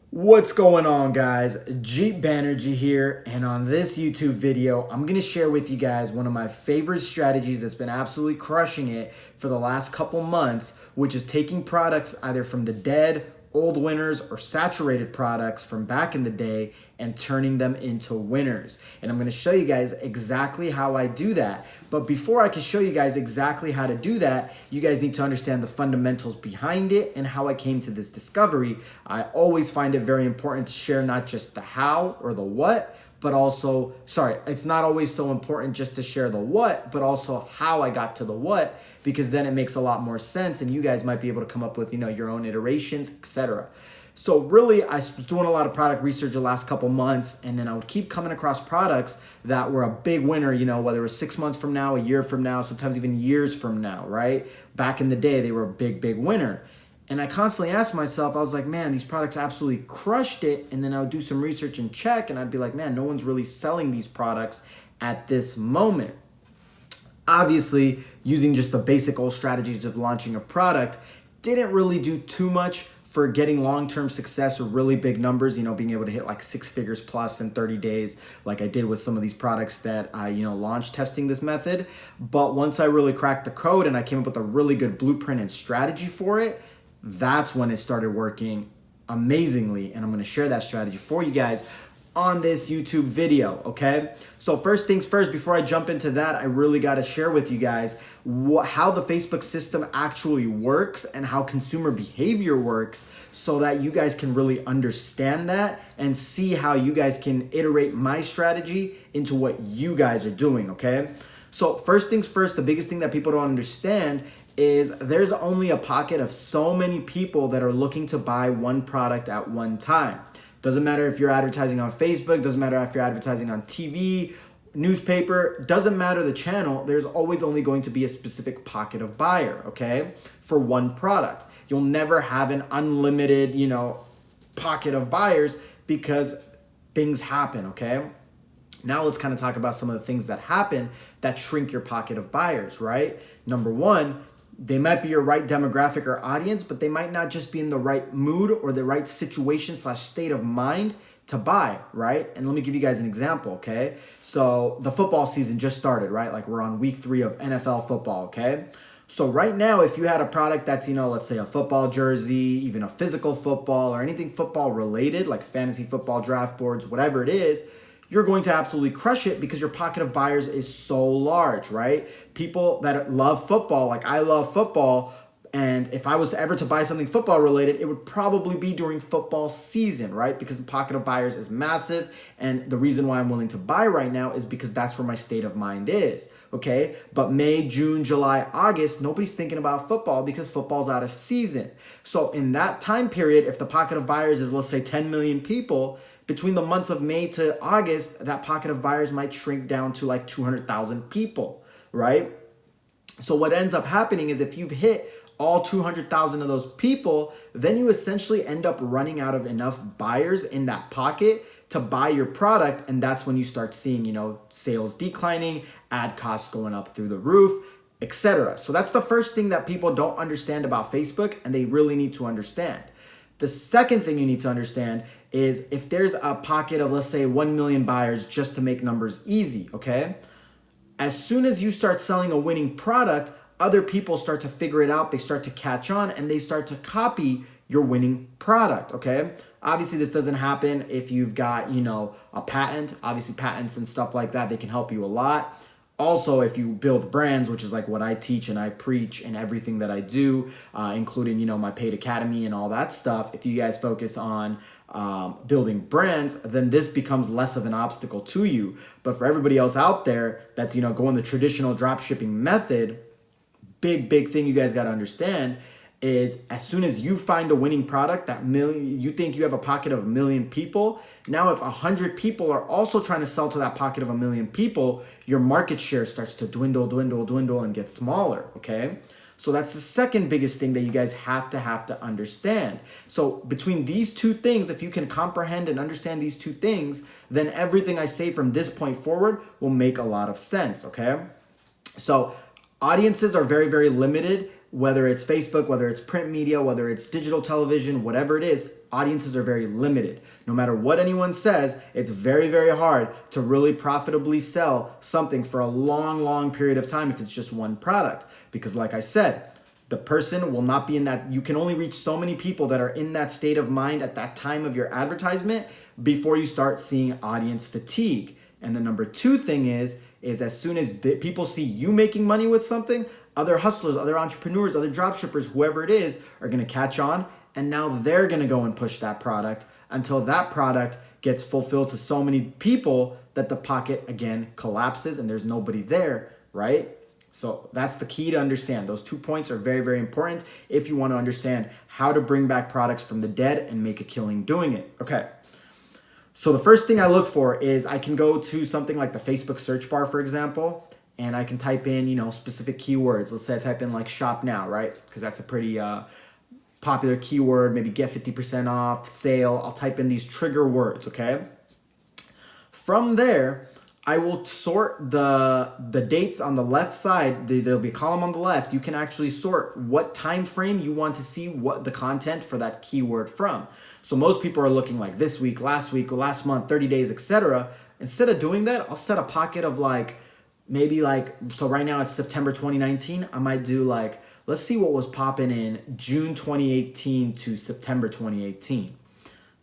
What's going on, guys? Jeep Banerjee here, and on this YouTube video, I'm going to share with you guys one of my favorite strategies that's been absolutely crushing it for the last couple months, which is taking products either from the dead, old winners, or saturated products from back in the day and turning them into winners. And I'm going to show you guys exactly how I do that. But before I can show you guys exactly how to do that, you guys need to understand the fundamentals behind it and how I came to this discovery. I always find it very important to share not just the how or the what, but also, it's not always so important just to share the what, but also how I got to the what, because then it makes a lot more sense and you guys might be able to come up with, your own iterations, etc. So really, I was doing a lot of product research the last couple months, and then I would keep coming across products that were a big winner, whether it was 6 months from now, a year from now, sometimes even years from now, right? Back in the day, they were a big, big winner. And I constantly asked myself, I was like, man, these products absolutely crushed it. And then I would do some research and check, and I'd be like, man, no one's really selling these products at this moment. Obviously, using just the basic old strategies of launching a product didn't really do too much for getting long-term success or really big numbers, being able to hit like 6 figures plus in 30 days, like I did with some of these products that I, launched testing this method. But once I really cracked the code and I came up with a really good blueprint and strategy for it, that's when it started working amazingly. And I'm going to share that strategy for you guys on this YouTube video, okay? So first things first, before I jump into that, I really got to share with you guys how the Facebook system actually works and how consumer behavior works, so that you guys can really understand that and see how you guys can iterate my strategy into what you guys are doing, okay? So first things first, the biggest thing that people don't understand is there's only a pocket of so many people that are looking to buy one product at one time. Doesn't matter if you're advertising on Facebook, doesn't matter if you're advertising on TV, newspaper, doesn't matter the channel, there's always only going to be a specific pocket of buyer, okay, for one product. You'll never have an unlimited, pocket of buyers, because things happen, okay? Now let's kind of talk about some of the things that happen that shrink your pocket of buyers, right? Number one, they might be your right demographic or audience, but they might not just be in the right mood or the right situation / state of mind to buy, right? And let me give you guys an example, okay? So the football season just started, right? Like we're on week 3 of NFL football, okay? So right now, if you had a product that's, let's say a football jersey, even a physical football or anything football related, like fantasy football draft boards, whatever it is, you're going to absolutely crush it because your pocket of buyers is so large, right? People that love football, like I love football, and if I was ever to buy something football related, it would probably be during football season, right? Because the pocket of buyers is massive, and the reason why I'm willing to buy right now is because that's where my state of mind is, okay? But May, June, July, August, nobody's thinking about football because football's out of season. So in that time period, if the pocket of buyers is, let's say, 10 million people, between the months of May to August, that pocket of buyers might shrink down to like 200,000 people, right? So what ends up happening is if you've hit all 200,000 of those people, then you essentially end up running out of enough buyers in that pocket to buy your product. And that's when you start seeing, sales declining, ad costs going up through the roof, etc. So that's the first thing that people don't understand about Facebook, and they really need to understand. The second thing you need to understand is if there's a pocket of, let's say, 1 million buyers, just to make numbers easy, okay? As soon as you start selling a winning product, other people start to figure it out, they start to catch on, and they start to copy your winning product, okay? Obviously, this doesn't happen if you've got, a patent. Obviously, patents and stuff like that, they can help you a lot. Also, if you build brands, which is like what I teach and I preach and everything that I do, including, my paid academy and all that stuff, if you guys focus on building brands, then this becomes less of an obstacle to you. But for everybody else out there that's, going the traditional drop shipping method, big thing you guys got to understand is as soon as you find a winning product, you think you have a pocket of 1 million people. Now, if 100 people are also trying to sell to that pocket of 1 million people, your market share starts to dwindle and get smaller, okay? So that's the second biggest thing that you guys have to understand. So between these two things, if you can comprehend and understand these two things, then everything I say from this point forward will make a lot of sense, okay? So audiences are very limited, whether it's Facebook, whether it's print media, whether it's digital television, whatever it is. audiences are very limited. No matter what anyone says, it's very, very hard to really profitably sell something for a long, long period of time if it's just one product. Because like I said, the person will not be in that. You can only reach so many people that are in that state of mind at that time of your advertisement before you start seeing audience fatigue. And the number two thing is as soon as people see you making money with something, other hustlers, other entrepreneurs, other dropshippers, whoever it is, are going to catch on. And now they're going to go and push that product until that product gets fulfilled to so many people that the pocket again collapses and there's nobody there, right? So that's the key to understand. Those 2 points are very, very important if you want to understand how to bring back products from the dead and make a killing doing it. Okay. So the first thing I look for is I can go to something like the Facebook search bar, for example, and I can type in, specific keywords. Let's say I type in like shop now, right? Because that's a pretty popular keyword, maybe get 50% off, sale. I'll type in these trigger words, okay? From there, I will sort the dates on the left side. There'll be a column on the left. You can actually sort what time frame you want to see what the content for that keyword from. So most people are looking like this week, last month, 30 days, etc. Instead of doing that, I'll set a pocket of so right now it's September 2019. I might do let's see what was popping in June 2018 to September 2018.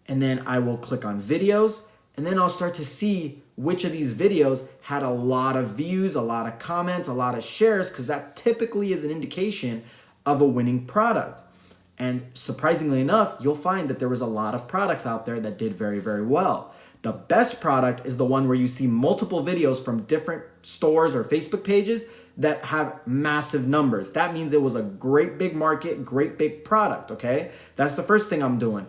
And then I will click on videos, and then I'll start to see which of these videos had a lot of views, a lot of comments, a lot of shares, because that typically is an indication of a winning product. And surprisingly enough, you'll find that there was a lot of products out there that did very, very well. The best product is the one where you see multiple videos from different stores or Facebook pages that have massive numbers. That means it was a great big market, great big product, okay? That's the first thing I'm doing.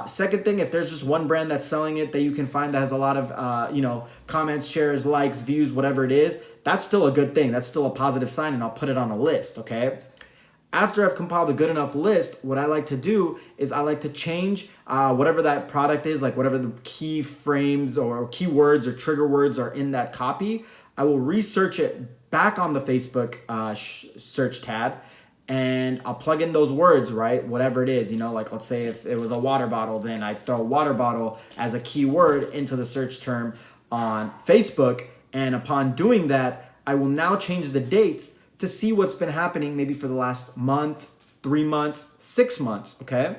Second thing, if there's just one brand that's selling it that you can find that has a lot of, comments, shares, likes, views, whatever it is, that's still a good thing. That's still a positive sign, and I'll put it on a list, okay? After I've compiled a good enough list, what I like to do is I like to change whatever that product is, like whatever the key frames or keywords or trigger words are in that copy. I will research it back on the Facebook search tab, and I'll plug in those words, right? Whatever it is, let's say if it was a water bottle, then I throw water bottle as a keyword into the search term on Facebook. And upon doing that, I will now change the dates to see what's been happening maybe for the last month, 3 months, 6 months, okay?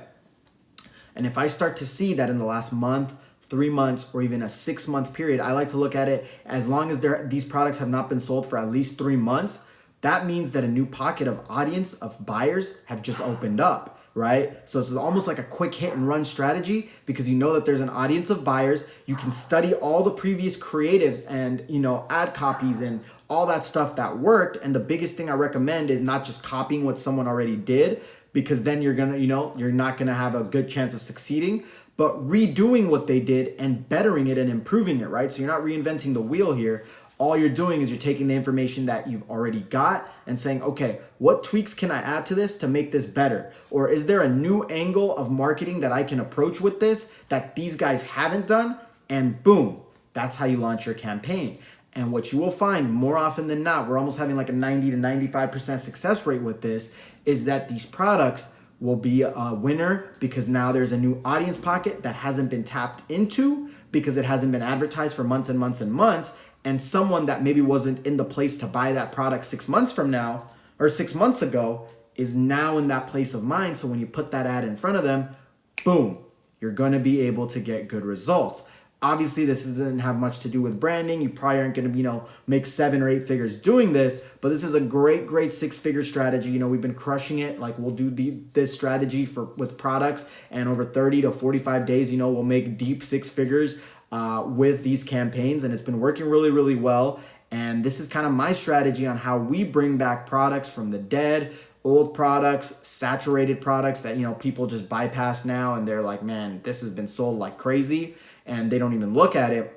And if I start to see that in the last month, 3 months, or even a 6-month period, I like to look at it as long as these products have not been sold for at least 3 months, that means that a new pocket of audience of buyers have just opened up, right? So this is almost like a quick hit and run strategy because you know that there's an audience of buyers. You can study all the previous creatives and, ad copies and all that stuff that worked. And the biggest thing I recommend is not just copying what someone already did, because then you're not gonna have a good chance of succeeding, but redoing what they did and bettering it and improving it, right? So you're not reinventing the wheel here. All you're doing is you're taking the information that you've already got and saying, okay, what tweaks can I add to this to make this better? Or is there a new angle of marketing that I can approach with this that these guys haven't done? And boom, that's how you launch your campaign. And what you will find more often than not, we're almost having like a 90 to 95% success rate with this, is that these products will be a winner because now there's a new audience pocket that hasn't been tapped into because it hasn't been advertised for months and months and months. And someone that maybe wasn't in the place to buy that product 6 months from now or 6 months ago is now in that place of mind. So when you put that ad in front of them, boom, you're going to be able to get good results. Obviously, this doesn't have much to do with branding. You probably aren't going to, make 7 or 8 figures doing this, but this is a great 6-figure strategy. We've been crushing it. Like we'll do this strategy with products, and over 30 to 45 days, we'll make deep 6 figures with these campaigns, and it's been working really, really well. And this is kind of my strategy on how we bring back products from the dead, old products, saturated products that, people just bypass now, and they're like, man, this has been sold like crazy. And they don't even look at it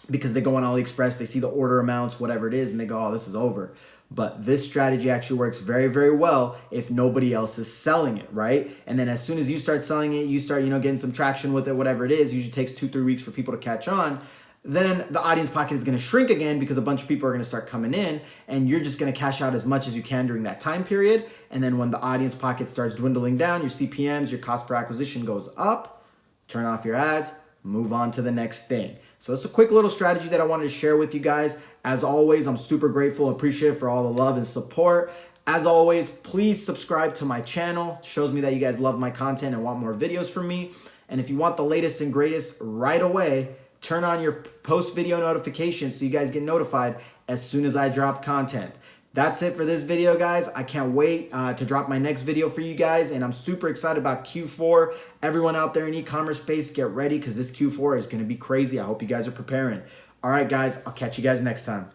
because they go on AliExpress, they see the order amounts, whatever it is, and they go, oh, this is over. But this strategy actually works very, very well if nobody else is selling it, right? And then as soon as you start selling it, you start, getting some traction with it, whatever it is, usually takes 2-3 weeks for people to catch on. Then the audience pocket is going to shrink again because a bunch of people are going to start coming in, and you're just going to cash out as much as you can during that time period. And then when the audience pocket starts dwindling down, your CPMs, your cost per acquisition goes up. turn off your ads, move on to the next thing. So it's a quick little strategy that I wanted to share with you guys. As always, I'm super grateful, appreciative for all the love and support. As always, please subscribe to my channel. It shows me that you guys love my content and want more videos from me. And if you want the latest and greatest right away, turn on your post video notifications so you guys get notified as soon as I drop content. That's it for this video, guys. I can't wait to drop my next video for you guys, and I'm super excited about Q4. Everyone out there in e-commerce space, get ready because this Q4 is going to be crazy. I hope you guys are preparing. All right, guys, I'll catch you guys next time.